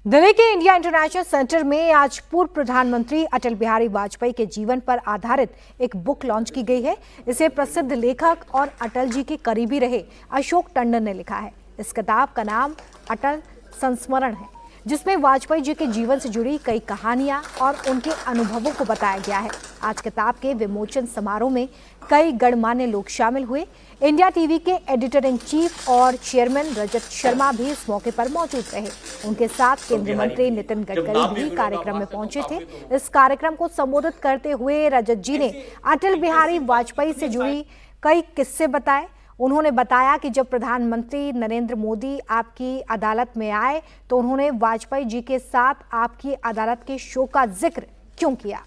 दिल्ली के India international centre में आज पूर्व प्रधानमंत्री अटल बिहारी वाजपेयी के जीवन पर आधारित एक बुक लॉन्च की गई है। इसे प्रसिद्ध लेखक और अटल जी के करीबी रहे अशोक टंडन ने लिखा है। इस किताब का नाम अटल संस्मरण है, जिसमें वाजपेयी जी के जीवन से जुड़ी कई कहानियां और उनके अनुभवों को बताया गया है। आज किताब के विमोचन समारोह में कई गणमान्य लोग शामिल हुए। इंडिया टीवी के एडिटर इन चीफ और चेयरमैन रजत शर्मा भी इस मौके पर मौजूद रहे। उनके साथ केंद्रीय मंत्री नितिन गडकरी भी कार्यक्रम में पहुंचे थे। इस कार्यक्रम को संबोधित करते हुए रजत जी ने अटल बिहारी वाजपेयी से जुड़ी कई किस्से बताए। उन्होंने बताया कि जब प्रधानमंत्री नरेंद्र मोदी आपकी अदालत में आए तो उन्होंने वाजपेयी जी के साथ आपकी अदालत के शो का जिक्र क्यों किया।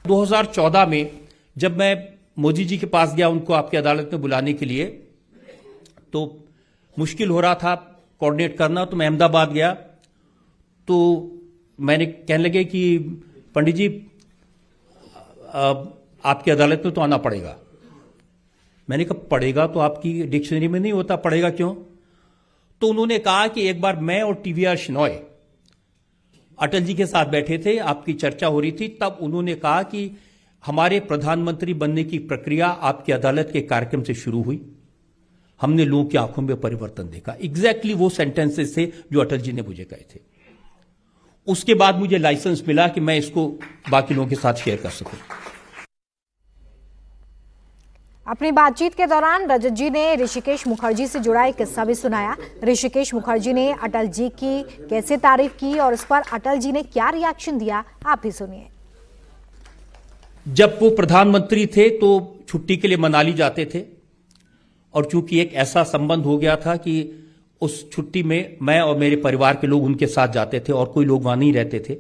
2014 में जब मैं मोदी जी के पास गया उनको आपकी अदालत में बुलाने के लिए, तो मुश्किल हो रहा था कोऑर्डिनेट करना। तो मैं अहमदाबाद गया तो मैंने कहने लगे कि पंडित जी आपकी अदालत में तो आना पड़ेगा। मैंने कहा पढ़ेगा तो आपकी डिक्शनरी में नहीं होता, पढ़ेगा क्यों? तो उन्होंने कहा कि एक बार मैं और टीवीआर शिनॉय अटल जी के साथ बैठे थे, आपकी चर्चा हो रही थी, तब उन्होंने कहा कि हमारे प्रधानमंत्री बनने की प्रक्रिया आपकी अदालत के कार्यक्रम से शुरू हुई। हमने लोगों की आंखों में परिवर्तन देखा। एग्जैक्टली वो सेंटेंसेस थे जो अटल जी ने मुझे कहे थे। उसके बाद मुझे लाइसेंस मिला कि मैं इसको बाकी लोगों के साथ शेयर कर सकूं। अपनी बातचीत के दौरान रजत जी ने ऋषिकेश मुखर्जी से जुड़ा एक किस्सा भी सुनाया। ऋषिकेश मुखर्जी ने अटल जी की कैसे तारीफ की और उस पर अटल जी ने क्या रिएक्शन दिया, आप भी सुनिए। जब वो प्रधानमंत्री थे तो छुट्टी के लिए मनाली जाते थे, और चूंकि एक ऐसा संबंध हो गया था कि उस छुट्टी में मैं और मेरे परिवार के लोग उनके साथ जाते थे और कोई लोग वहां नहीं रहते थे,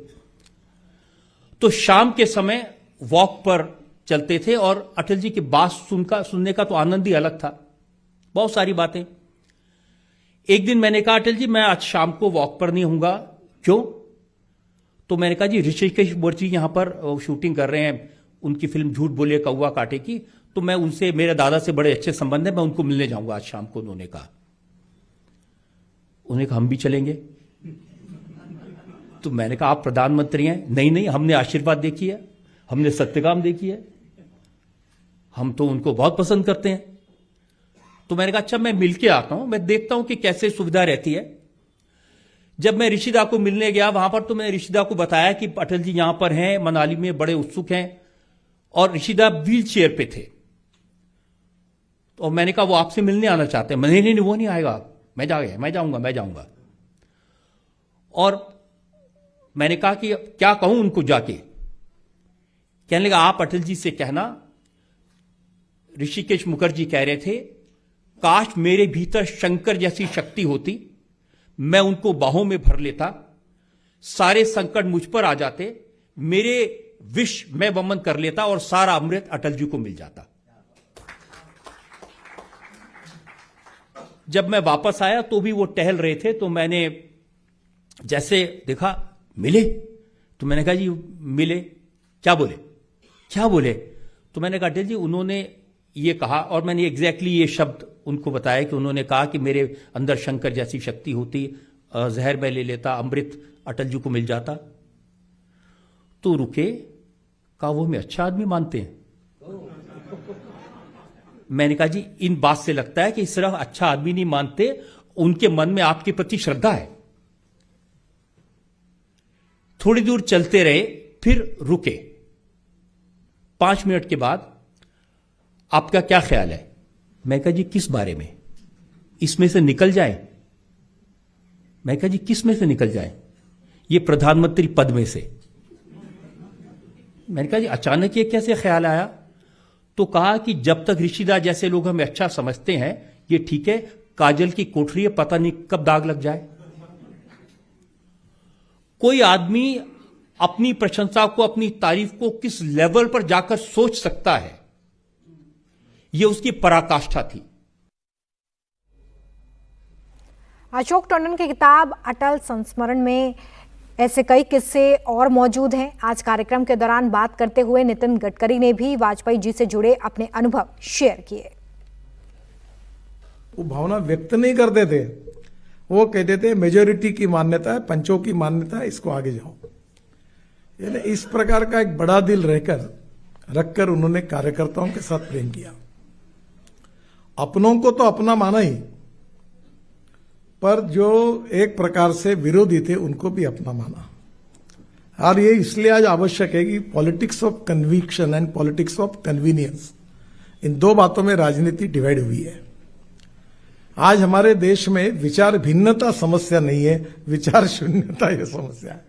तो शाम के समय वॉक पर चलते थे और अटल जी की बात सुनने का तो आनंद ही अलग था। बहुत सारी बातें। एक दिन मैंने कहा अटल जी मैं आज शाम को वॉक पर नहीं होऊंगा। क्यों? तो मैंने कहा जी ऋषिकेश मुखर्जी यहां पर शूटिंग कर रहे हैं उनकी फिल्म झूठ बोले कौवा काटे की, तो मैं उनसे, मेरे दादा से बड़े अच्छे संबंध है, मैं उनको मिलने जाऊंगा आज शाम को। उन्होंने कहा हम भी चलेंगे। तो मैंने कहा आप प्रधानमंत्री हैं। नहीं, हमने आशीर्वाद देखी है, हमने सत्यकाम देखी है, हम तो उनको बहुत पसंद करते हैं। तो मैंने कहा अच्छा मैं मिलके आता हूं, मैं देखता हूं कि कैसे सुविधा रहती है। जब मैं ऋषिदा को मिलने गया वहां पर, तो मैंने ऋषिदा को बताया कि अटल जी यहां पर हैं, मनाली में बड़े उत्सुक हैं, और ऋषिदा व्हील चेयर पे थे। तो मैंने कहा वो आपसे मिलने आना चाहते हैं। नहीं वो नहीं आएगा, मैं जाऊंगा। और मैंने कहा कि क्या कहूं उनको जाके? कहने लगा आप अटल जी से कहना, ऋषिकेश मुखर्जी कह रहे थे काश मेरे भीतर शंकर जैसी शक्ति होती, मैं उनको बाहों में भर लेता, सारे संकट मुझ पर आ जाते, मेरे विष मैं वमन कर लेता और सारा अमृत अटल जी को मिल जाता। जब मैं वापस आया तो भी वो टहल रहे थे, तो मैंने जैसे देखा मिले, तो मैंने कहा जी मिले, क्या बोले? तो मैंने कहा अटल जी उन्होंने ये कहा, और मैंने एग्जैक्टली ये शब्द उनको बताया कि उन्होंने कहा कि मेरे अंदर शंकर जैसी शक्ति होती, जहर मैं ले लेता, अमृत अटल जी को मिल जाता। तो रुके, कहा वो हमें अच्छा आदमी मानते हैं। मैंने कहा जी इन बात से लगता है कि सिर्फ अच्छा आदमी नहीं मानते, उनके मन में आपके प्रति श्रद्धा है। थोड़ी दूर चलते रहे, फिर रुके। 5 मिनट के बाद आपका क्या ख्याल है? मैं कहा जी किस बारे में? इसमें से निकल जाए। मैं कहा जी किस में से निकल जाए? ये प्रधानमंत्री पद में से। मैंने कहा जी अचानक ये कैसे ख्याल आया? तो कहा कि जब तक ऋषिदा जैसे लोग हमें अच्छा समझते हैं ये ठीक है, काजल की कोठरी है, पता नहीं कब दाग लग जाए। कोई आदमी अपनी प्रशंसा को, अपनी तारीफ को किस लेवल पर जाकर सोच सकता है, यह उसकी पराकाष्ठा थी। अशोक टंडन की किताब अटल संस्मरण में ऐसे कई किस्से और मौजूद हैं। आज कार्यक्रम के दौरान बात करते हुए नितिन गडकरी ने भी वाजपेयी जी से जुड़े अपने अनुभव शेयर किए। वो भावना व्यक्त नहीं करते थे, वो कहते थे मेजोरिटी की मान्यता है, पंचों की मान्यता है, इसको आगे जाओ। यानी इस प्रकार का एक बड़ा दिल रखकर उन्होंने कार्यकर्ताओं के साथ प्रेम किया। अपनों को तो अपना माना ही, पर जो एक प्रकार से विरोधी थे उनको भी अपना माना। और ये इसलिए आज आवश्यक है कि politics of conviction and politics of convenience, इन दो बातों में राजनीति डिवाइड हुई है। आज हमारे देश में विचार भिन्नता समस्या नहीं है, विचार शून्यता ये समस्या है।